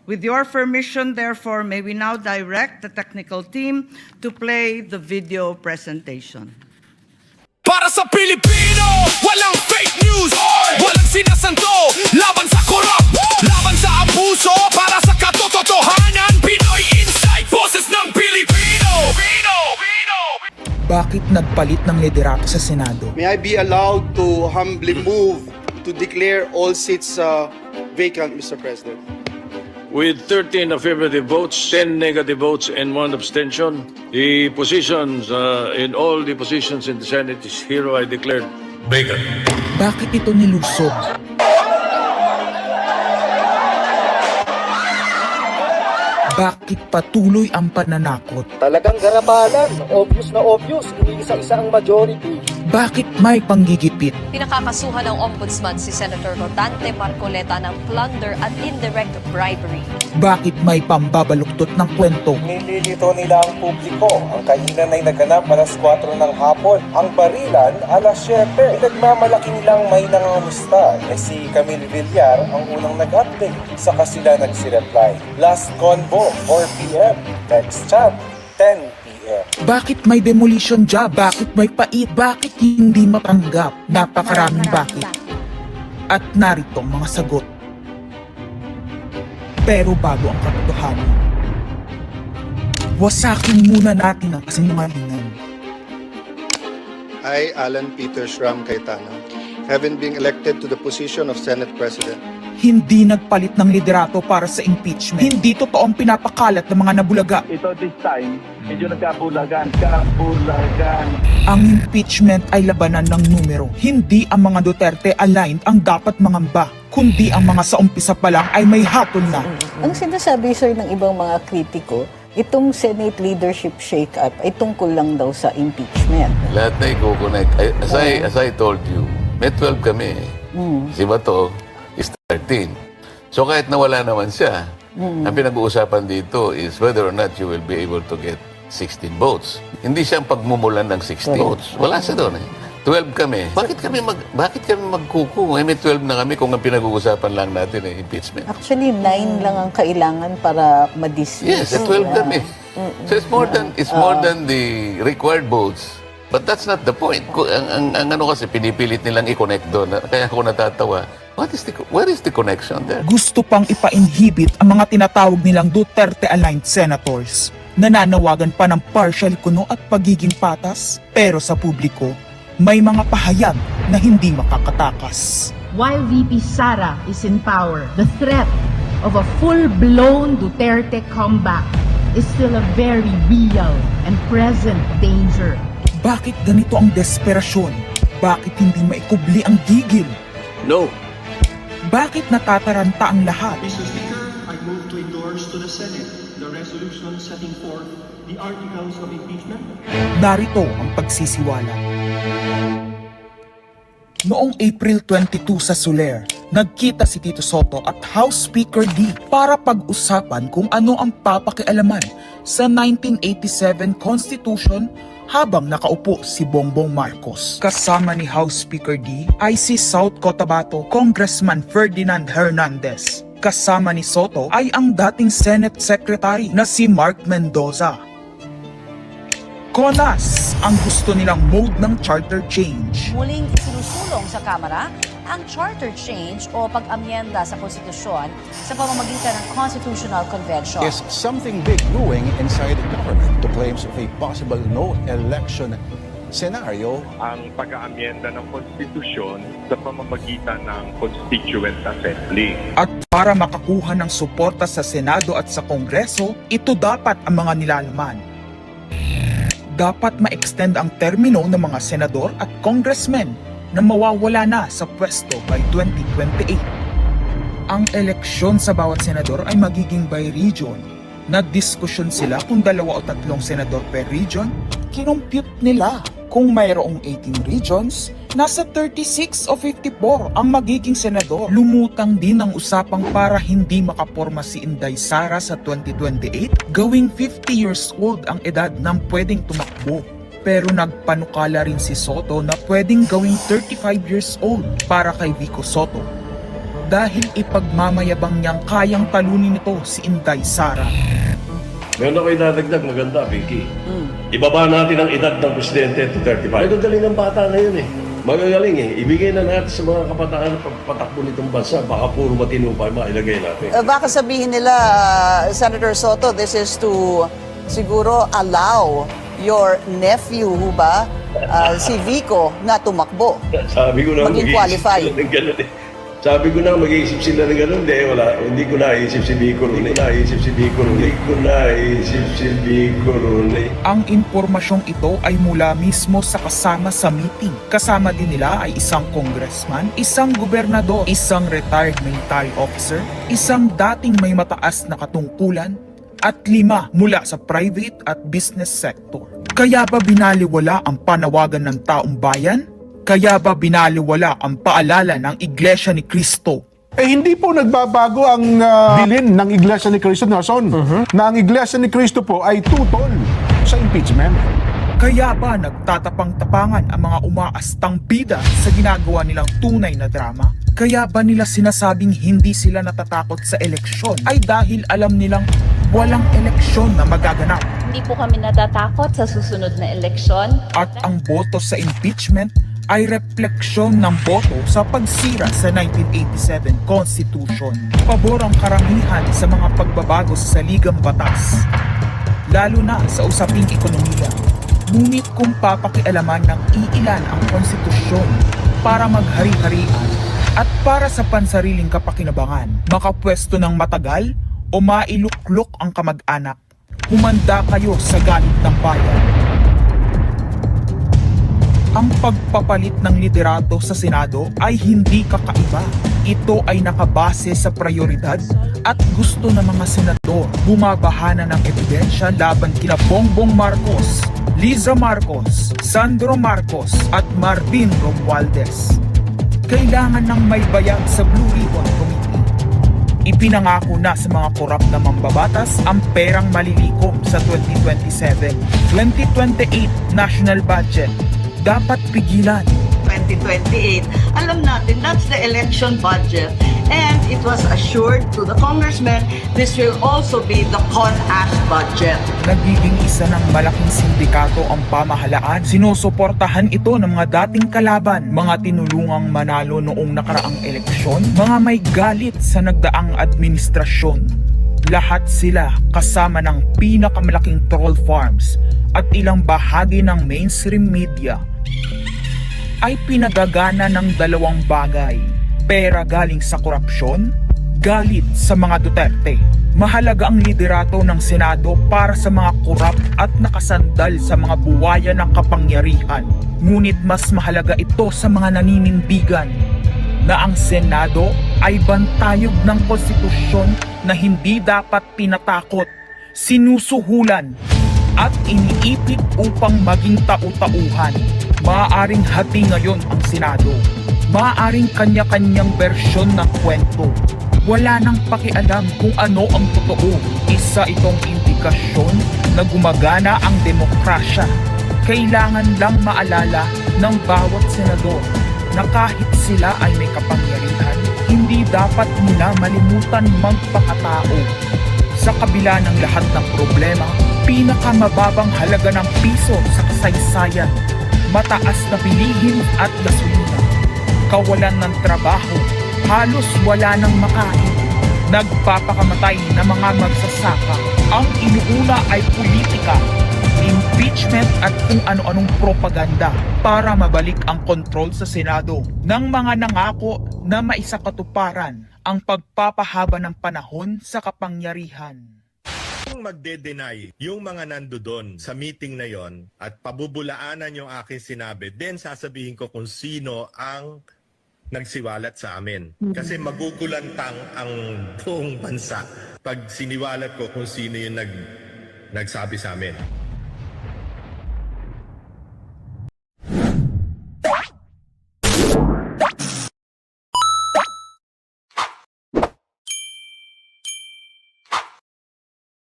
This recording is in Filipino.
With your permission, therefore, may we now direct the technical team to play the video presentation. Para sa Pilipino, walang fake news, walang sinasanto, laban sa korap, laban sa abuso, para sa katotohanan, Pinoy Insight, boses ng Pilipino. Bakit nagpalit ng liderato sa Senado? May I be allowed to humbly move to declare all seats vacant, Mr. President? With 13 affirmative votes, 10 negative votes, and 1 abstention, the positions in all the positions in the Senate is hereby declared vacant. Bakit ito nilusog? Bakit patuloy ang pananakot? Talagang garabalan, obvious na obvious, iniisa-isa ang majority. Bakit may panggigipit? Pinakakasuhan ng Ombudsman si Senator Rodante Marcoleta ng plunder at indirect bribery. Bakit may pambabaluktot ng kwento? Nililito nila ang publiko. Ang kainan ay naganap alas 4 ng hapon. Ang barilan alas 7. Nagmamalaking lang may nangangamusta. Si Camille Villar ang unang nag-update. Saka sila nagsi-reply. Last convo, 4 p.m. Next chat, 10 p.m. Bakit may demolition job? Bakit may pait? Bakit hindi matanggap? Napakaraming bakit. At narito ang mga sagot. Pero bago ang katotohanan, wasakin muna natin ang kasinungalingan. I, Alan Peter Shram Cayetano, having been elected to the position of Senate President, Hindi nagpalit ng liderato para sa impeachment. Hindi totoo ang pinapakalat ng mga nabulaga. Ito this time, medyo nagkabulagan. Ang impeachment ay labanan ng numero. Hindi ang mga Duterte aligned ang dapat mangamba, kundi ang mga sa umpisa pa lang ay may hatol na. Ang sinasabi, sir, ng ibang mga kritiko, itong Senate leadership shake-up ay tungkol lang daw sa impeachment. Lahat na i-connect. As I told you, may 12 kami. Si Bato is 13. So kahit nawala naman siya, ang pinag-uusapan dito is whether or not you will be able to get 16 votes. Hindi siyang pagmumulan ng 16 votes. Wala siya doon eh. 12 kami. Bakit kami magkuku? May 12 na kami kung ang pinag-uusapan lang natin eh, impeachment. Actually, 9 lang ang kailangan para ma-dismiss. Yes, 12 kami. So it's more than the required votes. But that's not the point. Ang ano kasi pinipilit nilang i-connect doon. Kaya ako natatawa. Where is the connection there? Gusto pang ipa-inhibit ang mga tinatawag nilang Duterte-aligned senators. Nananawagan pa ng partial kuno at pagiging patas. Pero sa publiko, may mga pahayag na hindi makakatakas. While VP Sara is in power, the threat of a full-blown Duterte comeback is still a very real and present danger. Bakit ganito ang desperasyon? Bakit hindi maikubli ang gigil? No. Bakit natataranta ang lahat? Mr. Speaker, I move to endorse to the Senate the resolution setting forth the articles of impeachment. Narito ang pagsisiwala. Noong April 22 sa Soler, nagkita si Tito Soto at House Speaker D para pag-usapan kung ano ang papakialaman sa 1987 Constitution habang nakaupo si Bongbong Marcos. Kasama ni House Speaker D ay si South Cotabato Congressman Ferdinand Hernandez. Kasama ni Soto ay ang dating Senate Secretary na si Mark Mendoza. Konas ang gusto nilang mode ng charter change. Muling isinusulong sa Kamara ang charter change o pag-amyenda sa konstitusyon sa pamamagitan ng Constitutional Convention. Is something big brewing inside the government to claims of a possible no election scenario. Ang pag-aamyenda ng konstitusyon sa pamamagitan ng Constituent Assembly. At para makakuha ng suporta sa Senado at sa Kongreso, ito dapat ang mga nilalaman. Dapat ma-extend ang termino ng mga senador at congressmen na mawawala na sa pwesto by 2028. Ang eleksyon sa bawat senador ay magiging by region. Nagdiskusyon sila kung 2 o 3 senador per region. Kinumpute nila kung mayroong 18 regions, nasa 36 o 54 ang magiging senador. Lumutang din ang usapang para hindi makaporma si Inday Sara sa 2028, gawing 50 years old ang edad ng pwedeng tumakbo. Pero nagpanukala rin si Soto na pwedeng gawing 35 years old para kay Vico Soto. dahil ipagmamayabang niyang kayang talunin nito si Inday Sara. Meron ako idadagdag maganda, Vicky. Ibaba natin ang edad ng presidente to 35. Magagaling ang bata na yun eh. Magagaling eh. Ibigay na natin sa mga kabataan na pagpatakbo nitong bansa. Baka puro matino pa yung mailagay natin. Baka sabihin nila, Senator Soto, this is to siguro allow your nephew, ba, si Vico, na tumakbo. Sabi ko na maging qualified. Ng ganun eh. Sabi ko na mag-iisip sila ng gano'n, wala. Hindi ko naisip si Vico ron. Ang impormasyong ito ay mula mismo sa kasama sa meeting. Kasama din nila ay isang congressman, isang gobernador, isang retired military officer, isang dating may mataas na katungkulan, at 5 mula sa private at business sector. Kaya ba binaliwala ang panawagan ng taong bayan? Kaya ba binaliwala ang paalala ng Iglesia ni Cristo? Hindi po nagbabago ang bilin ng Iglesia ni Cristo, Nelson, na ang Iglesia ni Cristo po ay tutol sa impeachment. Kaya ba nagtatapang-tapangan ang mga umaastang bida sa ginagawa nilang tunay na drama? Kaya ba nila sinasabing hindi sila natatakot sa eleksyon ay dahil alam nilang walang eleksyon na magaganap? Hindi po kami natatakot sa susunod na eleksyon. At ang boto sa impeachment ay refleksyon ng boto sa pagsira sa 1987 Constitution. Pabor ang karamihan sa mga pagbabago sa saligang batas, lalo na sa usaping ekonomiya. Ngunit kung papakialaman ng iilan ang konstitusyon para maghari-harian at para sa pansariling kapakinabangan, makapwesto ng matagal o mailuklok ang kamag-anak, humanda kayo sa galit ng bayan. Ang pagpapalit ng liderato sa Senado ay hindi kakaiba. Ito ay nakabase sa prioridad at gusto ng mga senador. Bumabahana ng ebidensya laban kina Bongbong Marcos, Liza Marcos, Sandro Marcos at Marvin Romualdez. Kailangan ng may bayag sa Blue Ribbon Committee. Ipinangako na sa mga korap na mambabatas ang perang malilikom sa 2027. 2028 national budget dapat pigilan. 2028, alam natin that's the election budget, and it was assured to the congressmen this will also be the CONAS budget. Nagiging isa ng malaking sindikato ang pamahalaan. Sinusuportahan ito ng mga dating kalaban, mga tinulungang manalo noong nakaraang eleksyon, mga may galit sa nagdaang administrasyon. Lahat sila kasama ng pinakamalaking troll farms at ilang bahagi ng mainstream media ay pinagagana ng dalawang bagay: pera galing sa korupsyon, galit sa mga Duterte. Mahalaga ang liderato ng Senado para sa mga korap at nakasandal sa mga buwaya ng kapangyarihan. Ngunit mas mahalaga ito sa mga naninindigan na ang Senado ay bantayog ng konstitusyon na hindi dapat pinatakot, sinusuhulan at iniipit upang maging tau-tauhan. Maaaring hati ngayon ang Senado. Maaaring kanya-kanyang bersyon ng kwento. Wala nang pakialam kung ano ang totoo. Isa itong indikasyon na gumagana ang demokrasya. Kailangan lang maalala ng bawat senador na kahit sila ay may kapangyarihan, hindi dapat nila malimutan magpakatao. Sa kabila ng lahat ng problema, pinakamababang halaga ng piso sa kasaysayan, mataas na bilihin at gasolina, kawalan ng trabaho, halos wala nang makain, nagpapakamatay na mga magsasaka. Ang inuuna ay politika, impeachment at kung ano-anong propaganda para mabalik ang kontrol sa Senado ng mga nangako na maisakatuparan ang pagpapahaba ng panahon sa kapangyarihan. Kung magde-deny yung mga nandoon sa meeting na yon at pabubulaanan yung aking sinabi, then sasabihin ko kung sino ang nagsiwalat sa amin. Kasi magugulantang ang buong bansa pag siniwalat ko kung sino yung nagsabi sa amin.